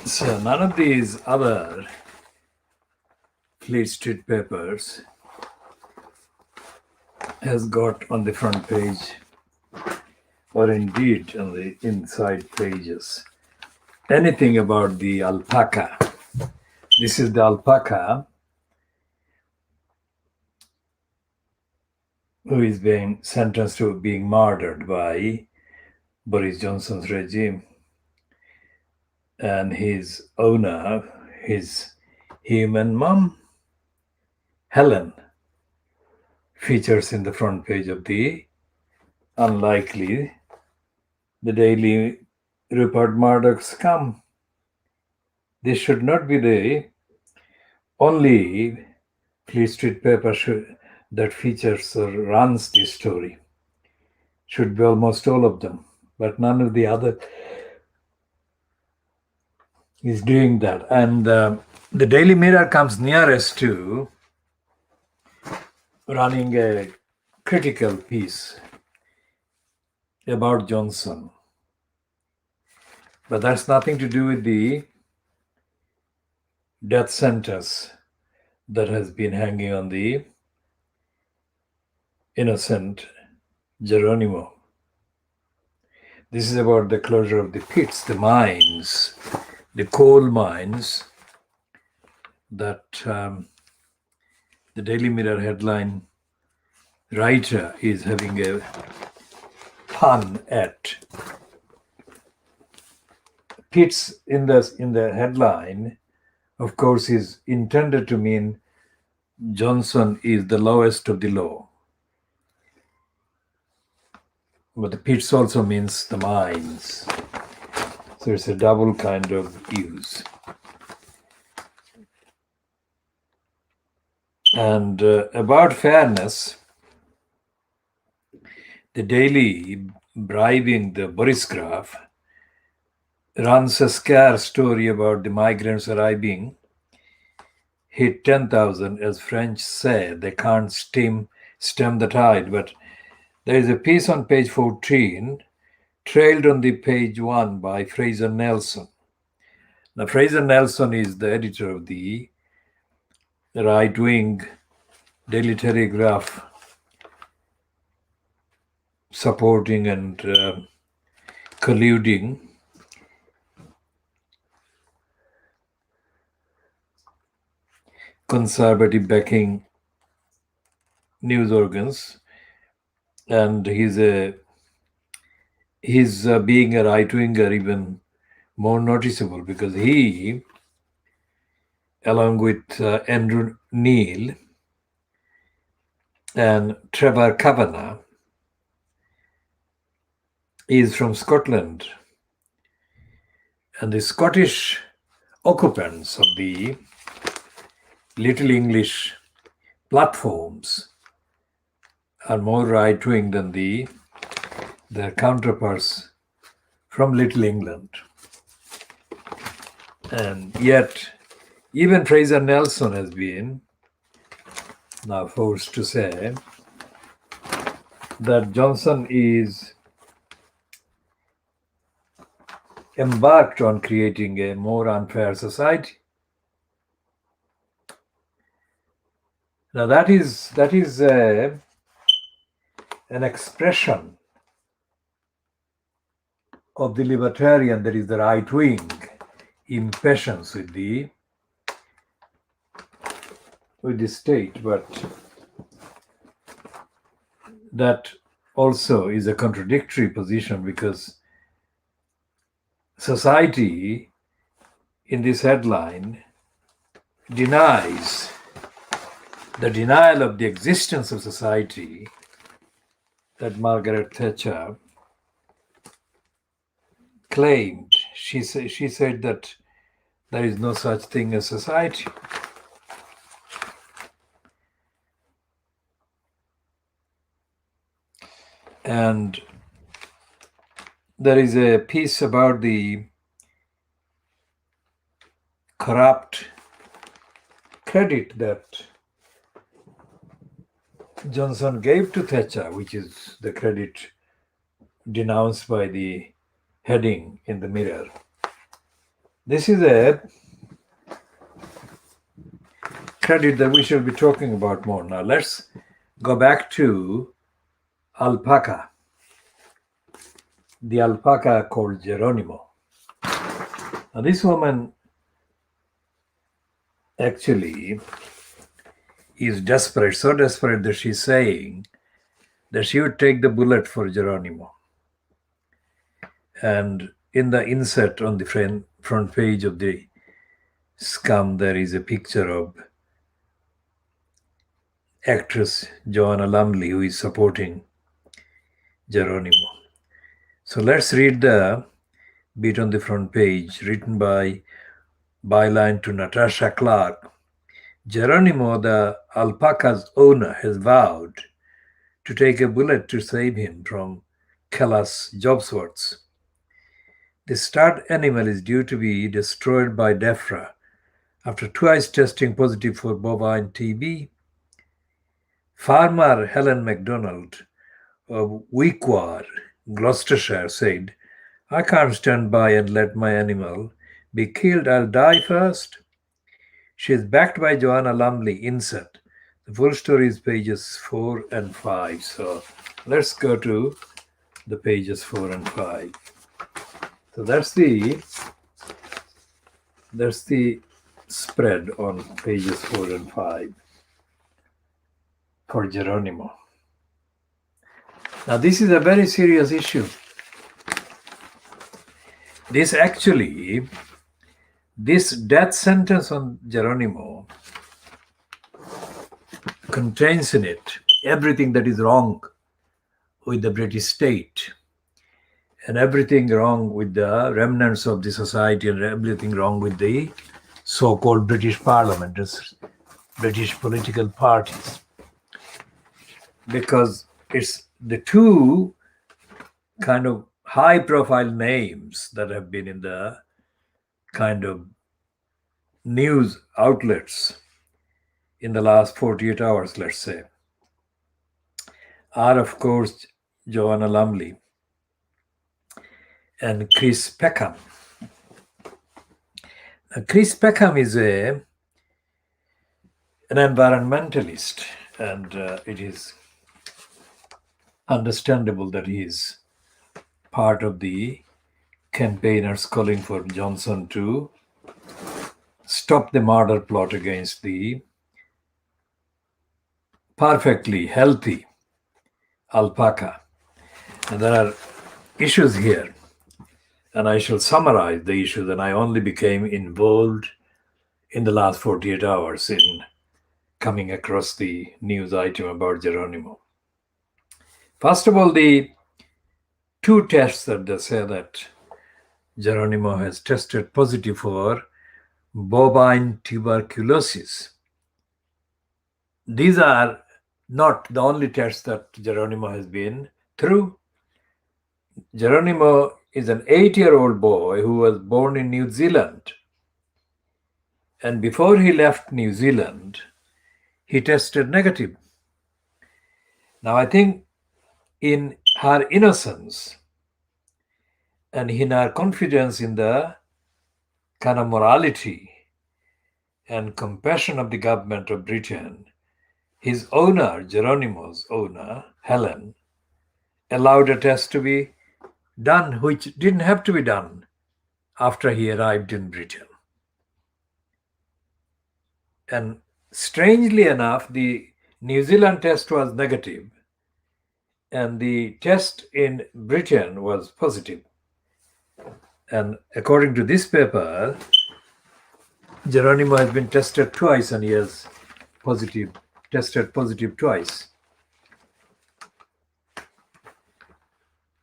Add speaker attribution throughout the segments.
Speaker 1: So none of these other Fleet Street papers has got on the front page or indeed on the inside pages anything about the alpaca. This is the alpaca who is being sentenced to being murdered by Boris Johnson's regime. And his owner, his human mom, Helen, features in the front page of the unlikely, the Daily Rupert Murdoch's come. This should not be the only Fleet Street paper that features or runs this story. Should be almost all of them, but none of the other is doing that. And the Daily Mirror comes nearest to running a critical piece about Johnson. But that's nothing to do with the death sentence that has been hanging on the innocent Geronimo. This is about the closure of the pits, the mines, the coal mines that the Daily Mirror headline writer is having a pun at. Pits in the headline, of course, is intended to mean Johnson is the lowest of the low. But the pits also means the mines. So it's a double kind of use. And about fairness, the Daily bribing the Boris Graf runs a scare story about the migrants arriving, hit 10,000, as French say, they can't stem the tide. But there is a piece on page 14, trailed on the page 1 by Fraser Nelson. Now, Fraser Nelson is the editor of the right-wing Daily Telegraph, supporting and colluding conservative backing news organs, and he's being a right-winger even more noticeable because he, along with Andrew Neil and Trevor Kavanagh, is from Scotland, and the Scottish occupants of the Little English platforms are more right-wing than their counterparts from Little England. And yet, even Fraser Nelson has been now forced to say that Johnson is embarked on creating a more unfair society. Now that is an expression of the libertarian, that is the right wing, impatience with the state, but that also is a contradictory position because society in this headline denies the denial of the existence of society that Margaret Thatcher claimed. She said that there is no such thing as society. And there is a piece about the corrupt credit that Johnson gave to Thatcher, which is the credit denounced by the heading in the Mirror. This is a credit that we shall be talking about more. Now let's go back to alpaca. The alpaca called Geronimo. Now this woman actually is desperate, so desperate that she's saying that she would take the bullet for Geronimo. And in the insert on the front page of the Scum, there is a picture of actress Joanna Lumley, who is supporting Geronimo. So let's read the bit on the front page, written by byline to Natasha Clark. Geronimo, the alpaca's owner, has vowed to take a bullet to save him from callous jobsworths. The stud animal is due to be destroyed by DEFRA after twice testing positive for bovine TB. Farmer Helen MacDonald of Weequar, Gloucestershire, said, "I can't stand by and let my animal be killed. I'll die first." She is backed by Joanna Lumley. Insert. The full story is pages 4 and 5. So let's go to the pages 4 and 5. So that's the spread on pages 4 and 5 for Geronimo. Now this is a very serious issue. This death sentence on Geronimo contains in it everything that is wrong with the British state, and everything wrong with the remnants of the society, and everything wrong with the so-called British Parliament, British political parties. Because it's the two kind of high-profile names that have been in the kind of news outlets in the last 48 hours, let's say, are, of course, Joanna Lumley and Chris Peckham. Now, Chris Peckham is an environmentalist, and it is understandable that he is part of the campaigners calling for Johnson to stop the murder plot against the perfectly healthy alpaca. And there are issues here, and I shall summarize the issues, and I only became involved in the last 48 hours in coming across the news item about Geronimo. First of all, the two tests that they say that Geronimo has tested positive for bovine tuberculosis. These are not the only tests that Geronimo has been through. Geronimo is an 8-year-old boy who was born in New Zealand. And before he left New Zealand, he tested negative. Now, I think in her innocence and in her confidence in the kind of morality and compassion of the government of Britain, his owner, Geronimo's owner, Helen, allowed a test to be done, which didn't have to be done after he arrived in Britain. And strangely enough, the New Zealand test was negative, and the test in Britain was positive. And according to this paper, Geronimo has been tested twice, and he has tested positive twice.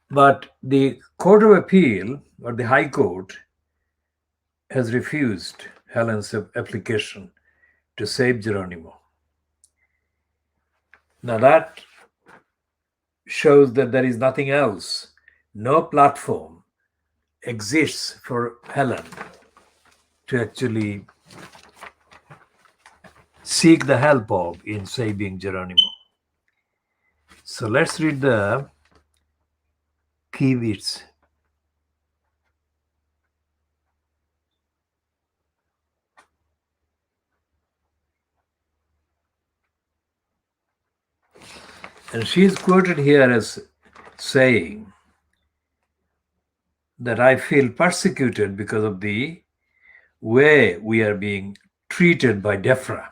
Speaker 1: But the Court of Appeal, or the High Court, has refused Helen's application to save Geronimo. Now that shows that there is nothing else, no platform exists for Helen to actually seek the help of in saving Geronimo. So let's read the key bits. And she is quoted here as saying that I feel persecuted because of the way we are being treated by DEFRA.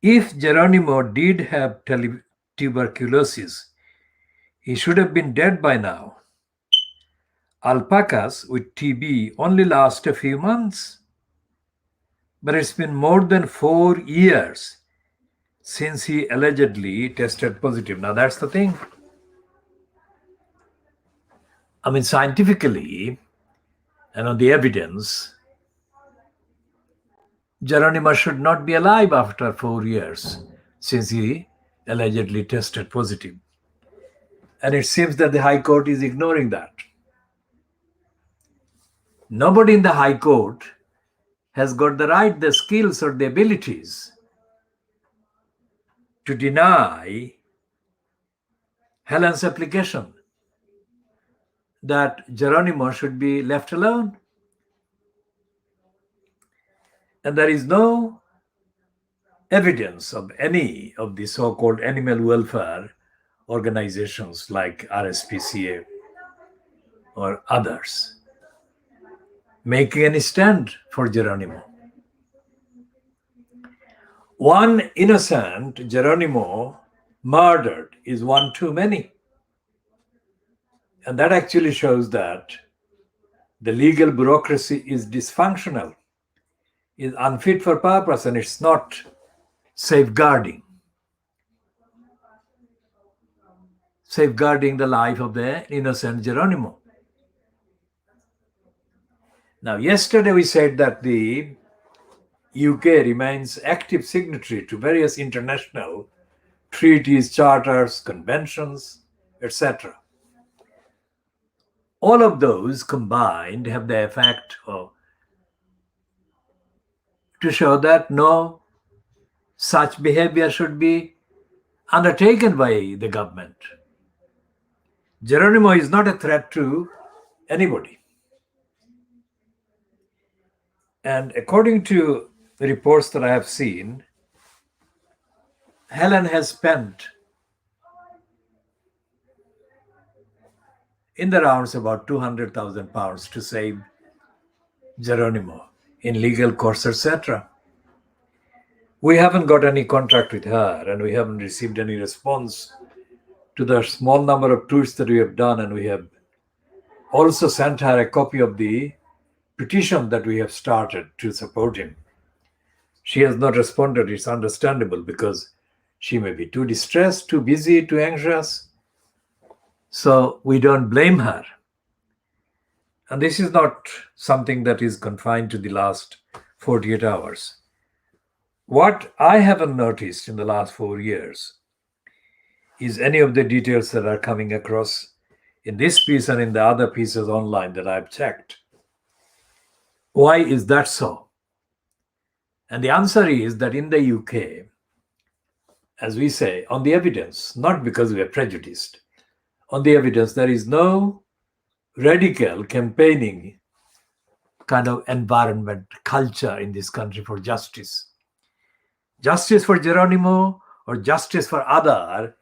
Speaker 1: If Geronimo did have tuberculosis, he should have been dead by now. Alpacas with TB only last a few months, but it's been more than 4 years since he allegedly tested positive. Now, that's the thing. I mean, scientifically and on the evidence, Geronimo should not be alive after 4 years since he allegedly tested positive. And it seems that the High Court is ignoring that. Nobody in the High Court has got the right, the skills, or the abilities to deny Helen's application that Geronimo should be left alone. And there is no evidence of any of the so-called animal welfare organizations like RSPCA or others making any stand for Geronimo. One innocent Geronimo murdered is one too many. And that actually shows that the legal bureaucracy is dysfunctional, is unfit for purpose, and it's not safeguarding the life of the innocent Geronimo. Now, yesterday we said that the UK remains active signatory to various international treaties, charters, conventions, etc. All of those combined have the effect to show that no such behavior should be undertaken by the government. Geronimo is not a threat to anybody. And according to the reports that I have seen, Helen has spent in the rounds about £200,000 to save Geronimo in legal costs, etc. We haven't got any contract with her, and we haven't received any response to the small number of tweets that we have done, and we have also sent her a copy of the petition that we have started to support him. She has not responded. It's understandable because she may be too distressed, too busy, too anxious. So we don't blame her. And this is not something that is confined to the last 48 hours. What I haven't noticed in the last 4 years is any of the details that are coming across in this piece and in the other pieces online that I've checked. Why is that so? And the answer is that in the UK, as we say, on the evidence, not because we are prejudiced, on the evidence, there is no radical campaigning kind of environment, culture in this country for justice. Justice for Geronimo or justice for other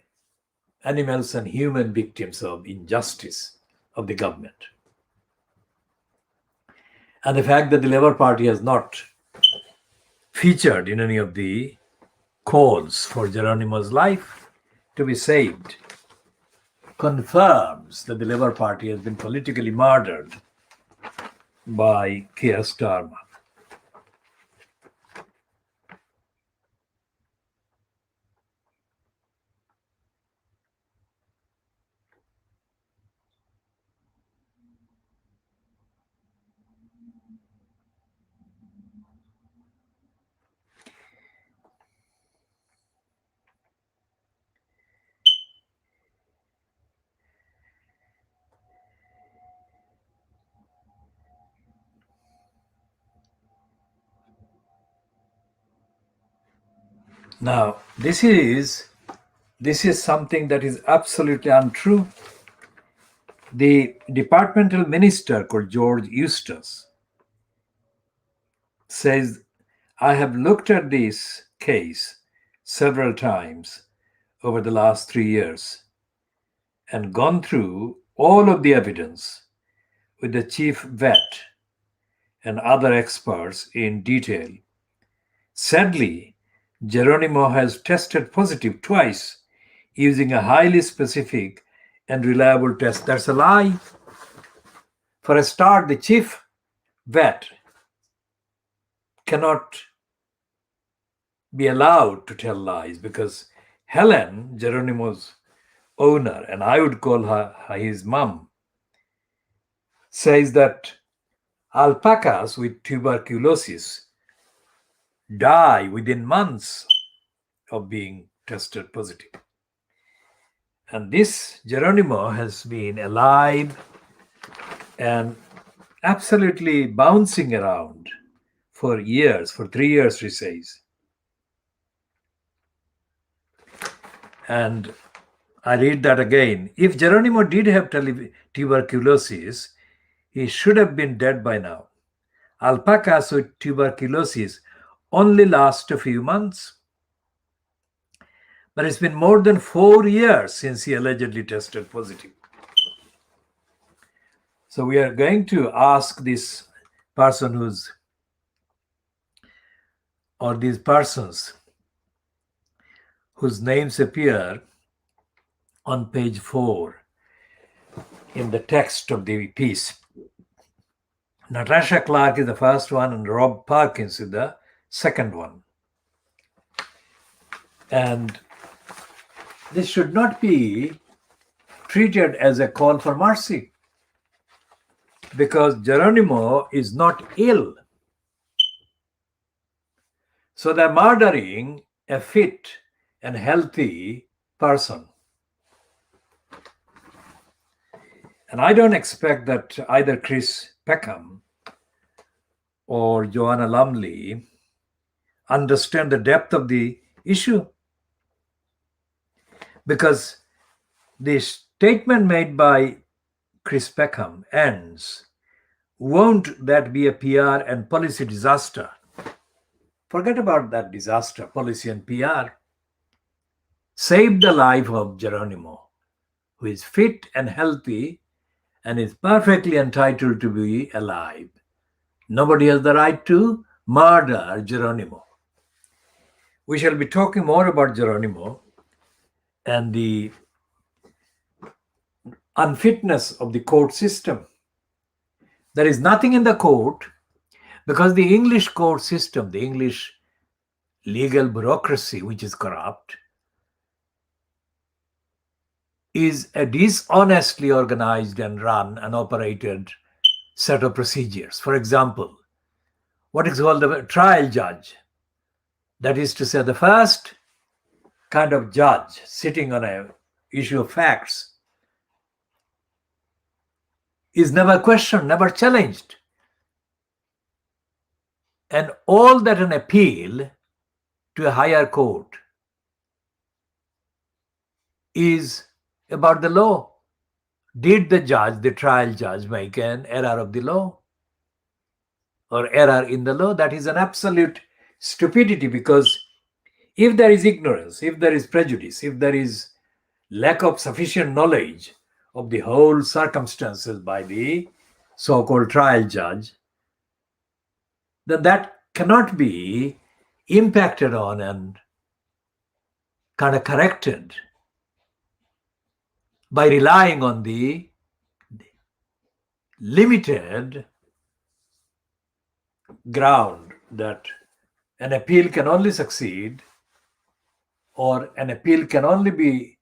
Speaker 1: animals and human victims of injustice of the government. And the fact that the Labour Party has not featured in any of the calls for Geronimo's life to be saved confirms that the Labour Party has been politically murdered by Keir Starmer. Now, this is something that is absolutely untrue. The departmental minister called George Eustace says, I have looked at this case several times over the last 3 years and gone through all of the evidence with the chief vet and other experts in detail. Sadly, Geronimo has tested positive twice using a highly specific and reliable test. That's a lie. For a start, the chief vet cannot be allowed to tell lies because Helen, Geronimo's owner, and I would call her his mom, says that alpacas with tuberculosis die within months of being tested positive. And this Geronimo has been alive and absolutely bouncing around for years, for 3 years, she says. And I read that again. If Geronimo did have tuberculosis, he should have been dead by now. Alpacas with tuberculosis only last a few months. But it's been more than 4 years since he allegedly tested positive. So we are going to ask this person or these persons whose names appear on page 4 in the text of the piece. Natasha Clark is the first one and Rob Parkins is the second one. And this should not be treated as a call for mercy because Geronimo is not ill. So they're murdering a fit and healthy person. And I don't expect that either Chris Peckham or Joanna Lumley understand the depth of the issue. Because the statement made by Chris Peckham ends, won't that be a PR and policy disaster? Forget about that disaster, policy and PR. Save the life of Geronimo, who is fit and healthy and is perfectly entitled to be alive. Nobody has the right to murder Geronimo. We shall be talking more about Geronimo and the unfitness of the court system. There is nothing in the court because the English court system, the English legal bureaucracy, which is corrupt, is a dishonestly organized and run and operated set of procedures. For example, what is called the trial judge. That is to say, the first kind of judge sitting on an issue of facts is never questioned, never challenged. And all that an appeal to a higher court is about the law. Did the judge, the trial judge, make an error of the law or error in the law? That is an absolute stupidity, because if there is ignorance, if there is prejudice, if there is lack of sufficient knowledge of the whole circumstances by the so-called trial judge, then that cannot be impacted on and kind of corrected by relying on the limited ground that an appeal can only succeed or an appeal can only be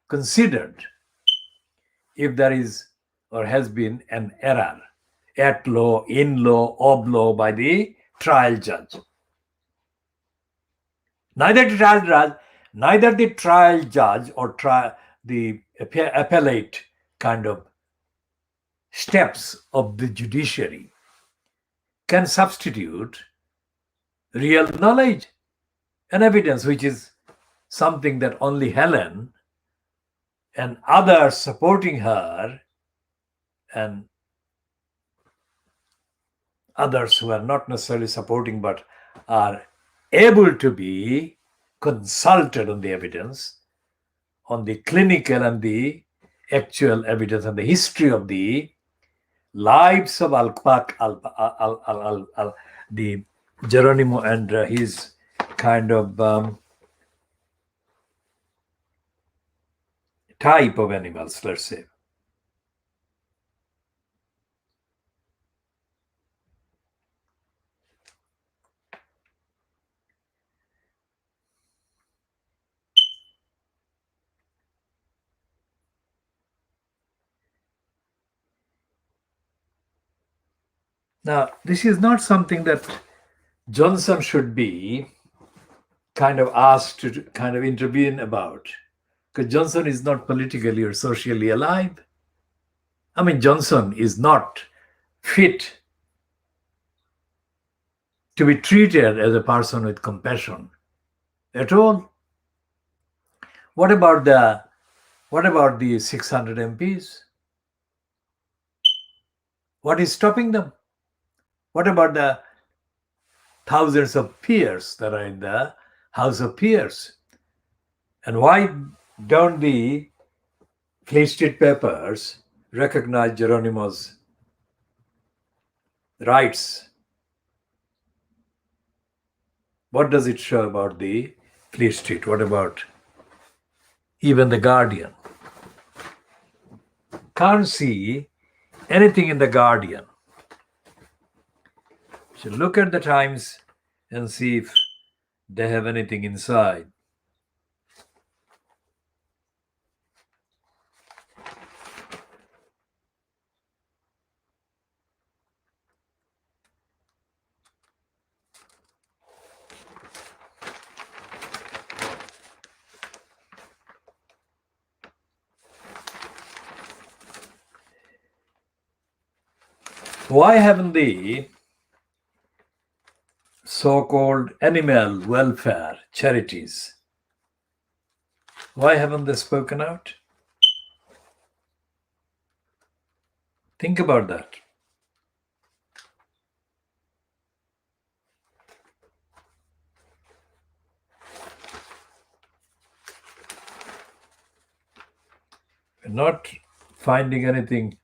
Speaker 1: considered if there is or has been an error at law, in law, of law by the trial judge. Neither the trial judge or the appellate kind of steps of the judiciary can substitute real knowledge and evidence, which is something that only Helen and others supporting her and others who are not necessarily supporting but are able to be consulted on the evidence, on the clinical and the actual evidence and the history of the lives of the Geronimo and his kind of type of animals, let's say. Now, this is not something that Johnson should be kind of asked to kind of intervene about, because Johnson is not politically or socially alive. I mean, Johnson is not fit to be treated as a person with compassion at all. What about the 600 MPs? What is stopping them? What about the thousands of peers that are in the House of Peers? And why don't the Fleet Street papers recognize Geronimo's rights? What does it show about the Fleet Street? What about even the Guardian? Can't see anything in the Guardian. So look at the Times and see if they have anything inside. Why haven't the so-called animal welfare charities, why haven't they spoken out? Think about that. We're not finding anything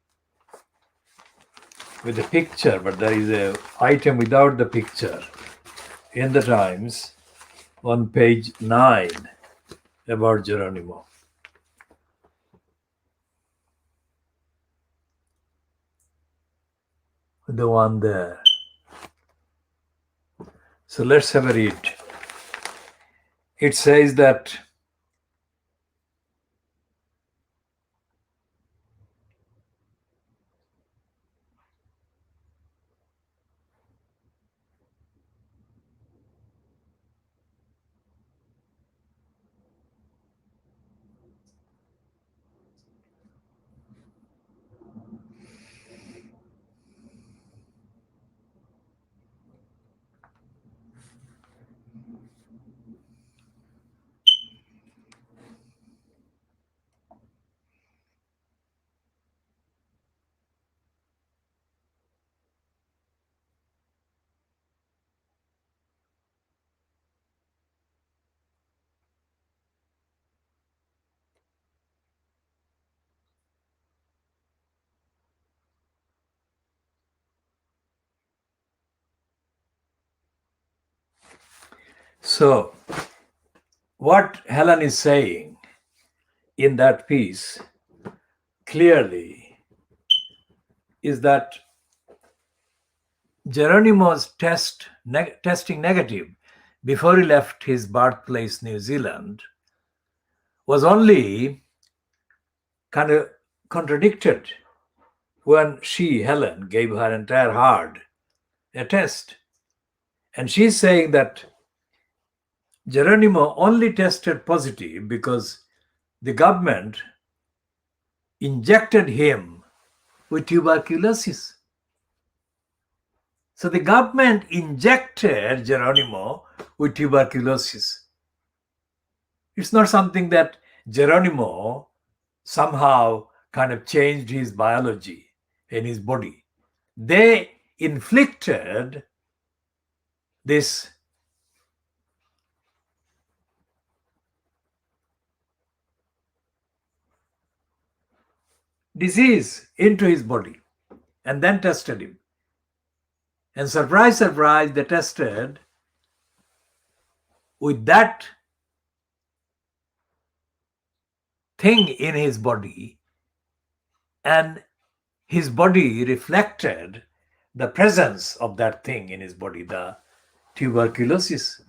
Speaker 1: with a picture, but there is an item without the picture in the Times on page 9 about Geronimo. The one there. So let's have a read. It says that so what Helen is saying in that piece clearly is that Geronimo's testing negative before he left his birthplace, New Zealand, was only kind of contradicted when she, Helen, gave her entire heart a test. And she's saying that Geronimo only tested positive because the government injected him with tuberculosis. So the government injected Geronimo with tuberculosis. It's not something that Geronimo somehow kind of changed his biology in his body. They inflicted this disease into his body and then tested him. And surprise, surprise, they tested with that thing in his body, and his body reflected the presence of that thing in his body, the tuberculosis.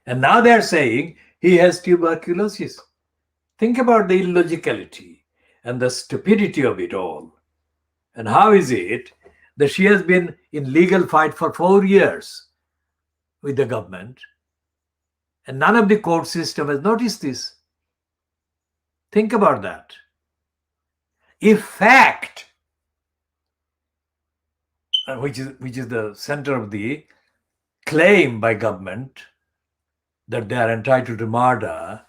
Speaker 1: And now they're saying he has tuberculosis. Think about the illogicality and the stupidity of it all. And how is it that she has been in legal fight for 4 years with the government, and none of the court system has noticed this? Think about that. If fact, which is the center of the claim by government, that they are entitled to murder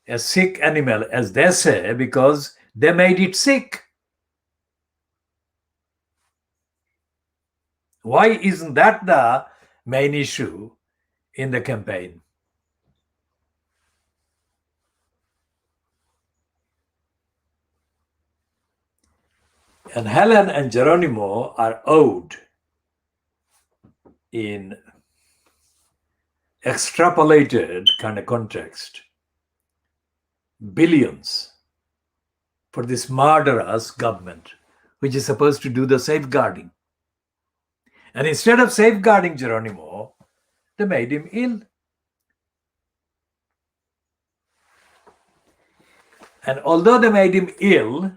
Speaker 1: a sick animal, as they say, because they made it sick. Why isn't that the main issue in the campaign? And Helen and Geronimo are owed, in extrapolated kind of context, billions for this murderous government, which is supposed to do the safeguarding. And instead of safeguarding Geronimo, they made him ill. And although they made him ill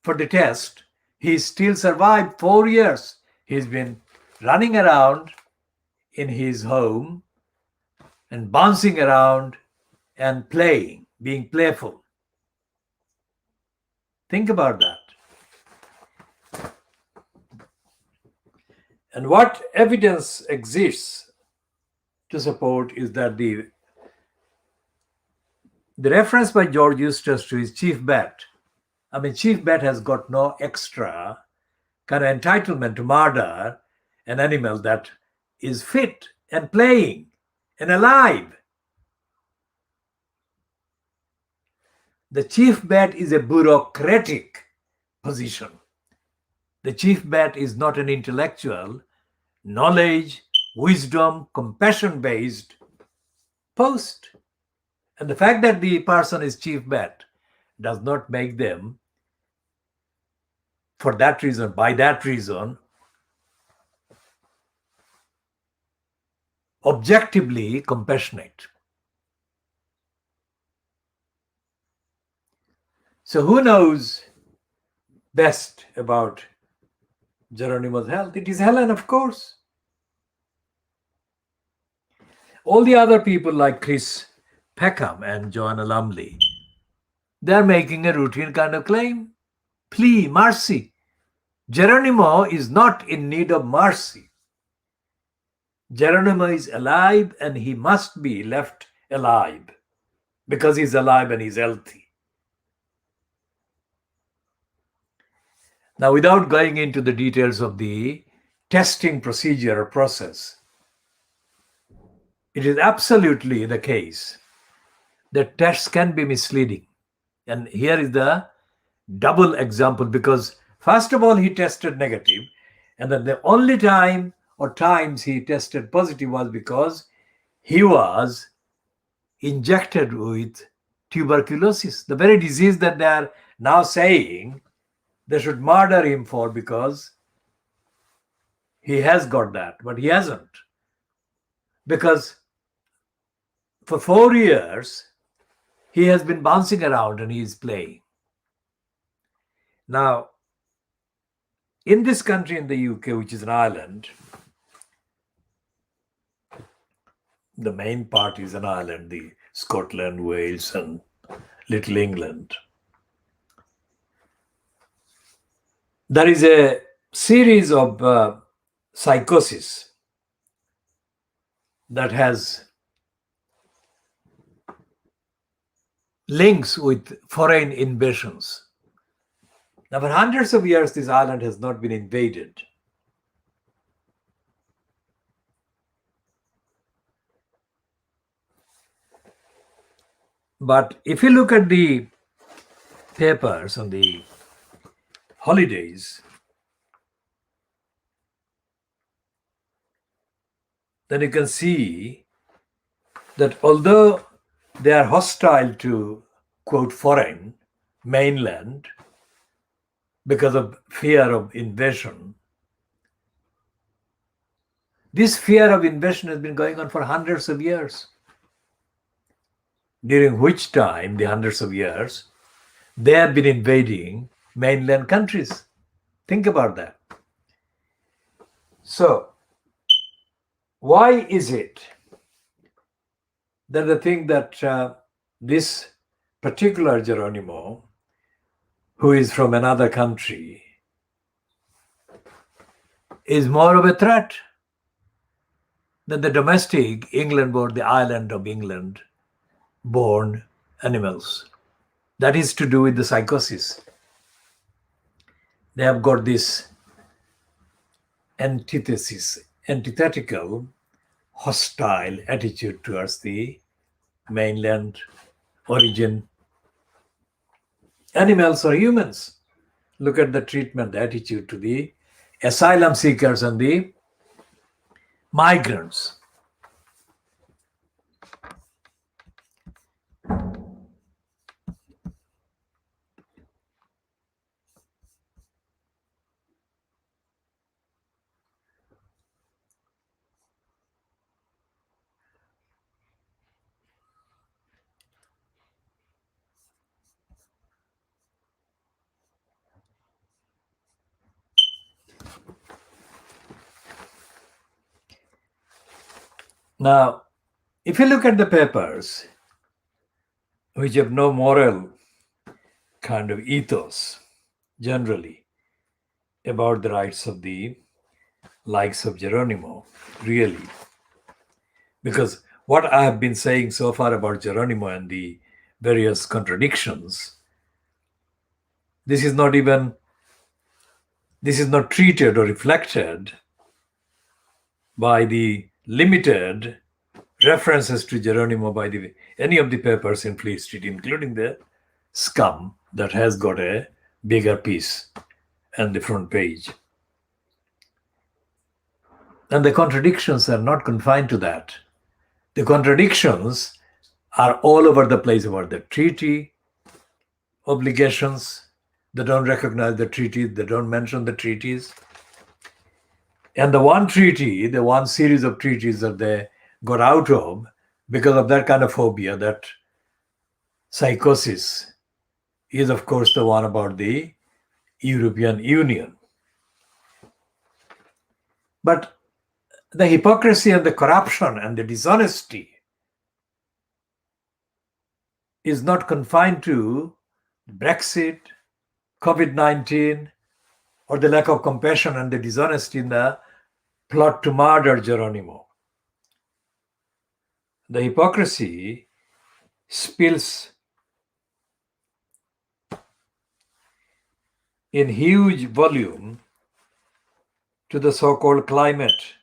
Speaker 1: for the test, he still survived 4 years. He's been running around in his home and bouncing around and playing, being playful. Think about that. And what evidence exists to support is that the reference by George Eustace to his chief bat, I mean, chief bat has got no extra kind of entitlement to murder an animal that is fit and playing and alive. The chief bat is a bureaucratic position. The chief bat is not an intellectual, knowledge, wisdom, compassion-based post. And the fact that the person is chief bat does not make them, for that reason, by that reason, objectively compassionate. So who knows best about Geronimo's health? It is Helen, of course. All the other people like Chris Peckham and Joanna Lumley, they're making a routine kind of claim, plea, mercy. Geronimo is not in need of mercy. Geronimo is alive and he must be left alive because he's alive and he's healthy. Now, without going into the details of the testing procedure or process, it is absolutely the case that tests can be misleading. And here is the double example, because first of all, he tested negative, and then the only time or times he tested positive was because he was injected with tuberculosis, the very disease that they are now saying they should murder him for, because he has got that, but he hasn't. Because for 4 years, he has been bouncing around and he is playing. Now, in this country, in the UK, which is an island, the main part is an island, the Scotland, Wales, and Little England. There is a series of psychosis that has links with foreign invasions. Now, for hundreds of years, this island has not been invaded. But if you look at the papers on the holidays, then you can see that although they are hostile to, quote, foreign, mainland, because of fear of invasion, this fear of invasion has been going on for hundreds of years, during which time, the hundreds of years, they have been invading mainland countries. Think about that. So, why is it that the thing that this particular Geronimo, who is from another country, is more of a threat than the domestic England-born, the island of England-born animals? That is to do with the psychosis. They have got this antithetical, hostile attitude towards the mainland origin animals or humans. Look at the treatment, the attitude to the asylum seekers and the migrants. Now, if you look at the papers, which have no moral kind of ethos generally about the rights of the likes of Geronimo, really, because what I have been saying so far about Geronimo and the various contradictions, this is not treated or reflected by the limited references to Geronimo by any of the papers in Fleet Street, including the Scum that has got a bigger piece and the front page. And the contradictions are not confined to that. The contradictions are all over the place about the treaty obligations. They don't recognize the treaties, they don't mention the treaties. And the one treaty, the one series of treaties that they got out of because of that kind of phobia, that psychosis, is of course the one about the European Union. But the hypocrisy and the corruption and the dishonesty is not confined to Brexit, COVID-19, or the lack of compassion and the dishonesty in the plot to murder Geronimo. The hypocrisy spills in huge volume to the so-called climate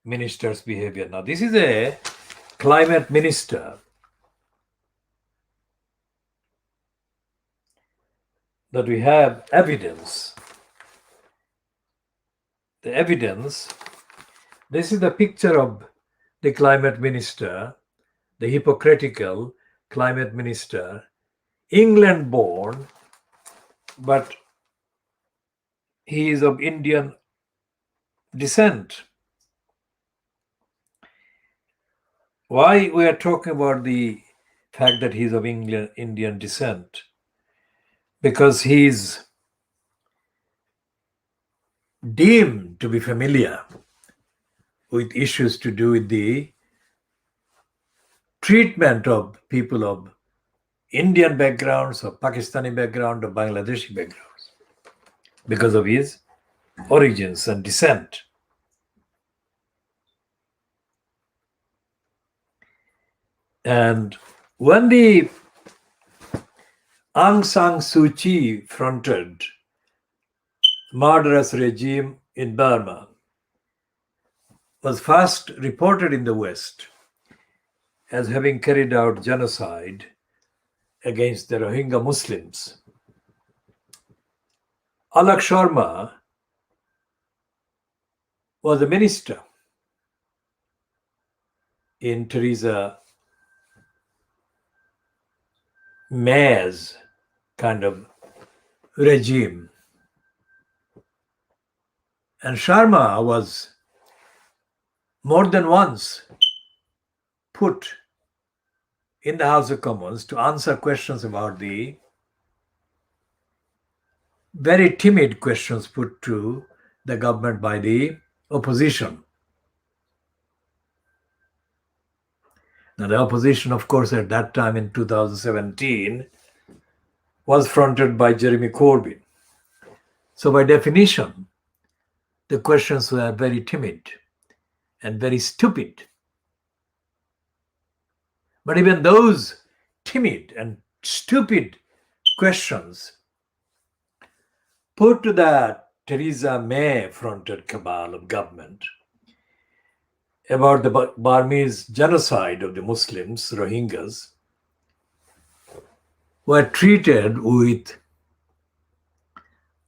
Speaker 1: minister's behavior. Now, this is a climate minister that we have evidence. The evidence, this is the picture of the climate minister, the hypocritical climate minister, England born, but he is of Indian descent. Why we are talking about the fact that he is of Indian descent? Because he is deemed to be familiar with issues to do with the treatment of people of Indian backgrounds, or Pakistani background, or Bangladeshi backgrounds, because of his origins and descent. And when the Aung San Suu Kyi fronted murderous regime in Burma was first reported in the West as having carried out genocide against the Rohingya Muslims. Alak Sharma was a minister in Theresa May's kind of regime. And Sharma was more than once put in the House of Commons to answer questions about the very timid questions put to the government by the opposition. Now, the opposition, of course, at that time in 2017 was fronted by Jeremy Corbyn. So, by definition, the questions were very timid and very stupid. But even those timid and stupid questions put to the Theresa May fronted cabal of government about the Burmese genocide of the Muslims, Rohingyas, were treated with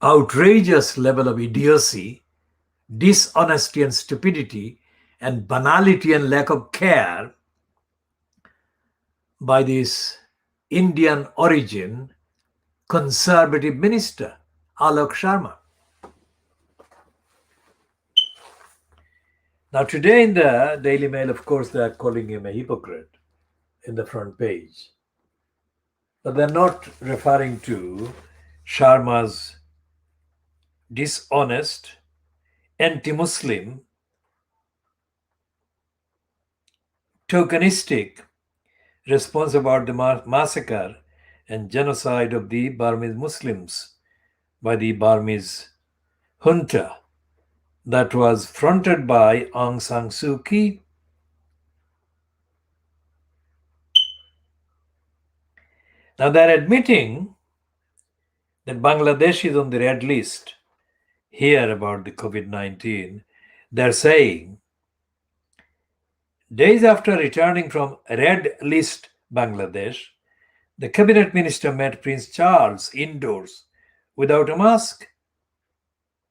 Speaker 1: outrageous level of idiocy, dishonesty and stupidity, and banality and lack of care by this Indian origin conservative minister, Alok Sharma. Now, today in the Daily Mail, of course, they are calling him a hypocrite in the front page. But they're not referring to Sharma's dishonest, anti-Muslim, tokenistic response about the massacre and genocide of the Burmese Muslims by the Burmese junta that was fronted by Aung San Suu Kyi. Now they're admitting that Bangladesh is on the red list. Here about the COVID-19, they're saying days after returning from red list Bangladesh, the cabinet minister met Prince Charles indoors without a mask,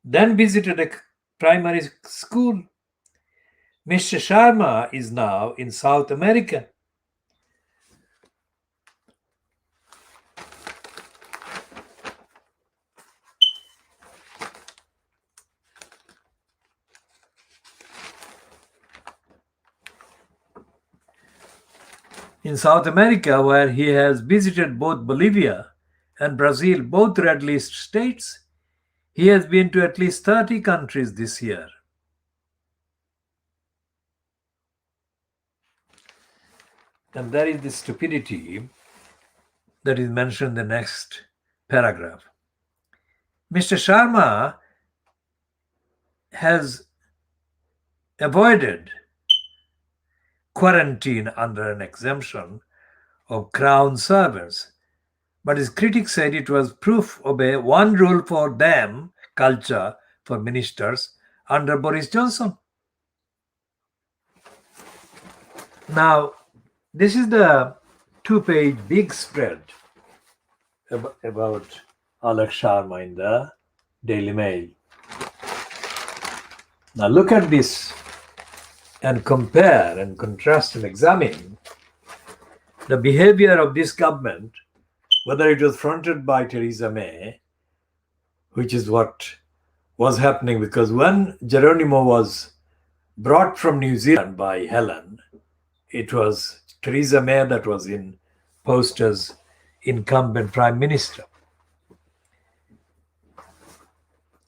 Speaker 1: then visited a primary school. Mr. Sharma is now in South America. In South America, where he has visited both Bolivia and Brazil, both red list states. He has been to at least 30 countries this year. And there is the stupidity that is mentioned in the next paragraph. Mr. Sharma has avoided quarantine under an exemption of crown servants, but his critics said it was proof of a one rule for them culture for ministers under Boris Johnson. Now, this is the two-page big spread about Alok Sharma in the Daily Mail. Now look at this and compare and contrast and examine the behavior of this government, whether it was fronted by Theresa May, which is what was happening, because when Geronimo was brought from New Zealand by Helen, it was Theresa May that was in post as incumbent prime minister.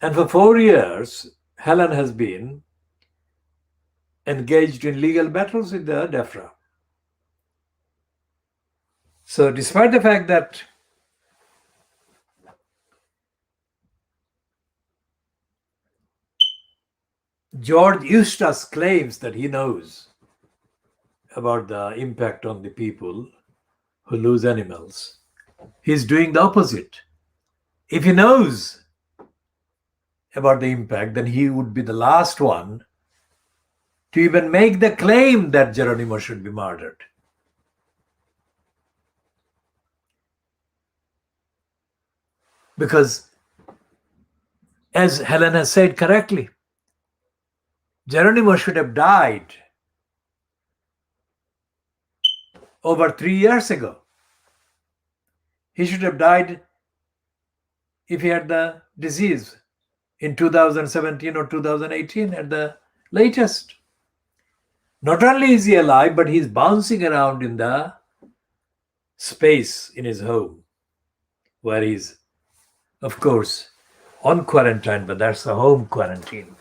Speaker 1: And for 4 years, Helen has been engaged in legal battles with the DEFRA. So despite the fact that George Eustace claims that he knows about the impact on the people who lose animals, he's doing the opposite. If he knows about the impact, then he would be the last one to even make the claim that Geronimo should be murdered. Because As Helen has said correctly, Geronimo should have died over 3 years ago. He should have died if he had the disease in 2017 or 2018 at the latest. Not only is he alive, but he's bouncing around in the space in his home, where he's, of course, on quarantine, but that's a home quarantine.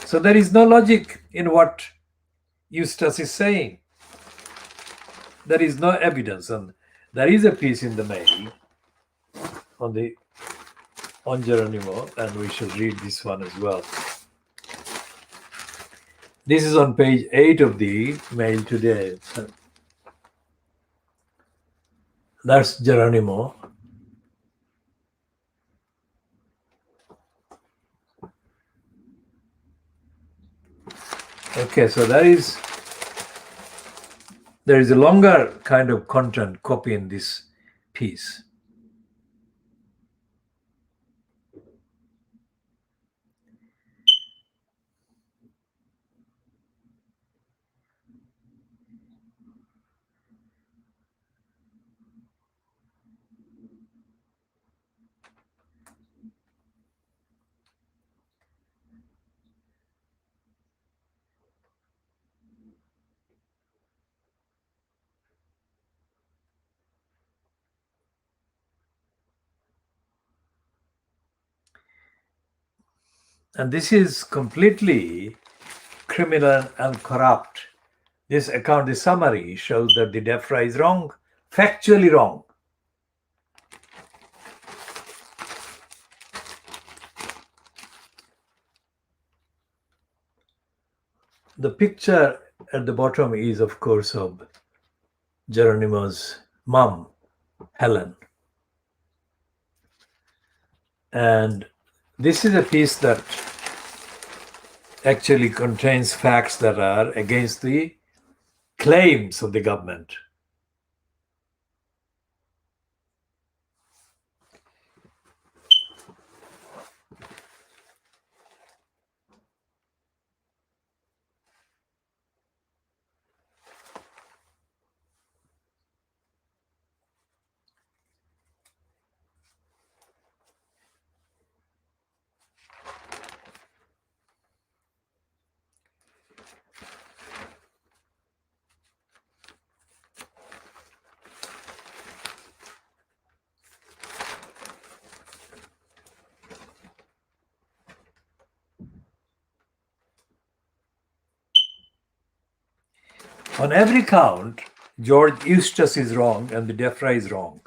Speaker 1: So there is no logic in what Eustace is saying. There is no evidence, and there is a piece in the mail on Geronimo, and we should read this one as well. This is on page 8 of the mail today. That's Geronimo. Okay, so there is a longer kind of content copy in this piece. And this is completely criminal and corrupt. This account, the summary, shows that the DEFRA is wrong, factually wrong. The picture at the bottom is, of course, of Geronimo's mom, Helen. And this is a piece that actually contains facts that are against the claims of the government. On every count, George Eustace is wrong and the DEFRA is wrong.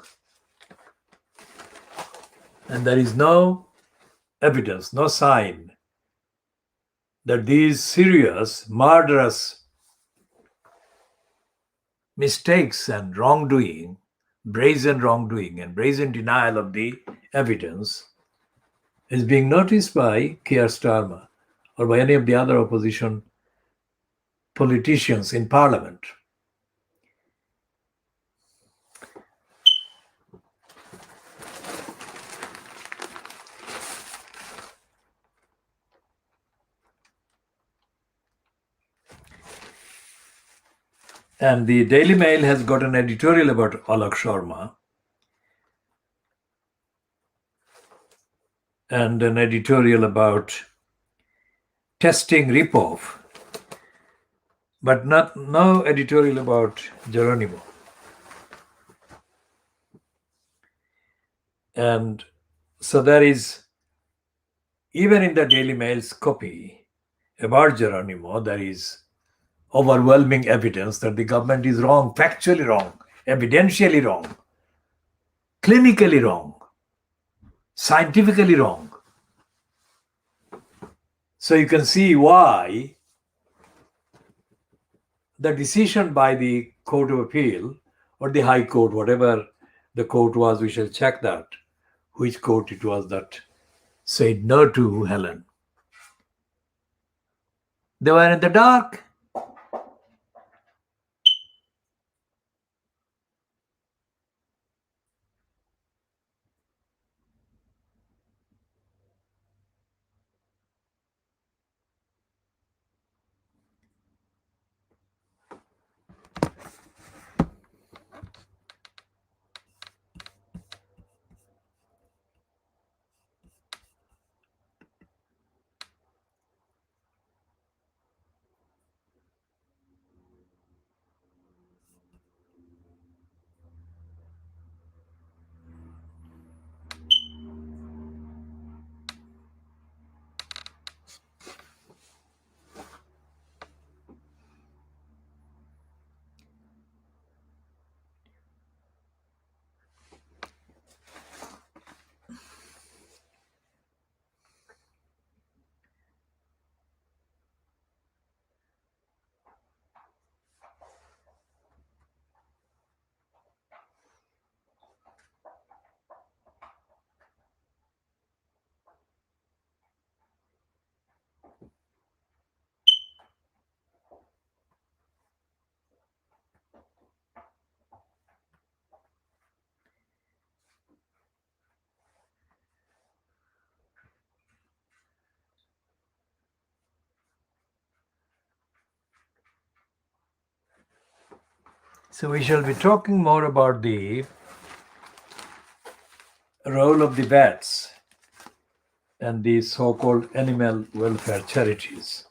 Speaker 1: And there is no evidence, no sign that these serious, murderous mistakes and wrongdoing, brazen wrongdoing and brazen denial of the evidence is being noticed by Keir Starmer or by any of the other opposition politicians in Parliament. And the Daily Mail has got an editorial about Alok Sharma and an editorial about testing Ripov, but no editorial about Geronimo. And so there is, even in the Daily Mail's copy about Geronimo, there is overwhelming evidence that the government is wrong, factually wrong, evidentially wrong, clinically wrong, scientifically wrong. So you can see why the decision by the Court of Appeal or the High Court, whatever the court was, we shall check that, which court it was that said no to Helen. They were in the dark. So we shall be talking more about the role of the bats and the so-called animal welfare charities.